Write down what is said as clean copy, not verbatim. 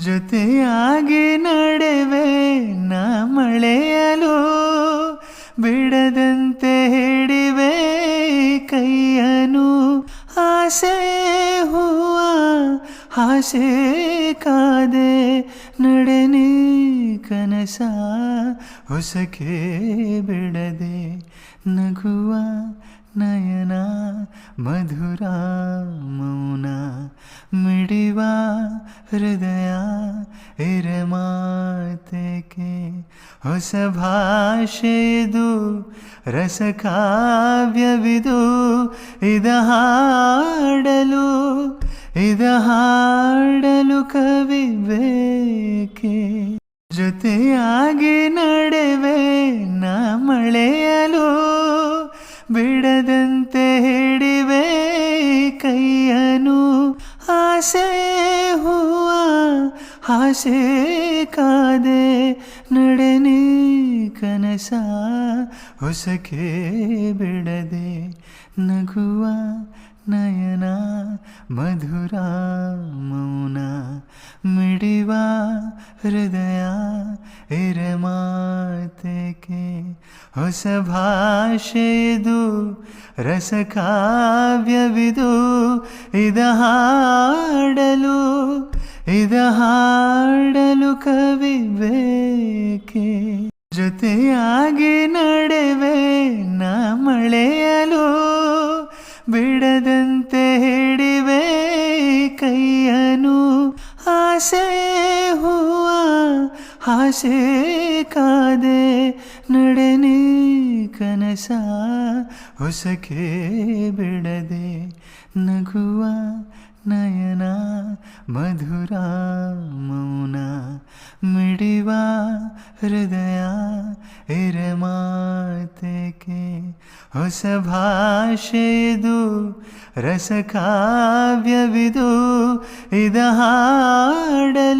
ಜೊತೆಯಾಗಿ ನಡೆವೆ ನಾ ಮಳೆಯಲು ಬಿಡದಂತೆ ಹಿಡಿವೆ ಕೈಯನು ಆಸೆ ಹೂವ ಆಸೆ ಕಾದೆ ನಡೆನಿ ಕನಸ ಹೊಸಕೆ ಬಿಡದೆ ನಗುವ ನಯನ ಮಧುರ ಮೌನ ಮಿಡಿವ ಹೃದಯ ಇರಮಾತೇಕೆ ಹೊಸ ಭಾಷೆದು ರಸ ಕಾವ್ಯವಿದು ಇದ ಹಾಡಲು ಕವಿ ಬೇಕೆ ಜೊತೆಯಾಗಿ ನಡೆವೆ ನಾ ಮಳೆಯಲು ಬಿಡದಂತೆ ಹಿಡಿವೆ ಕೈಯನು ಆಸೆ ಹೂವ ಆಸೆ ಕಾದೆ ನಡೆನಿ ಕನಸ ಹೊಸಕೆ ಬಿಡದೆ ನಗುವ ನಯನ ಮಧುರ ಮೌನ ಮಿಡಿವ ಹೃದಯ ಇರಮಾತೇಕೆ ಹೊಸ ಭಾಷೆದು ರಸ ಕಾವ್ಯವಿದು ಇದ ಹಾಡಲು ಕವಿ ಬೇಕೆ ಜೊತೆಯಾಗಿ ನಡೆವೆ ನಾ ಮಳೆಯಲು ಬಿಡದಂತೆ ಹಿಡಿವೆ ಕೈಯನು ಆಸೆ ಹೂವ ಆಸೆ ಕಾದೆ ನಡೆನಿ ಕನಸ ಹೊಸಕೆ ಬಿಡದೆ ನಗುವ ನಯನ ಮಧುರ ಮೌನ ಮಿಡಿವ ಹೃದಯ ಇರಮಾತೇಕೆ ಹೊಸ ಭಾಷೆದು ರಸ ಕಾವ್ಯವಿದು ಇದ ಹಾಡಲು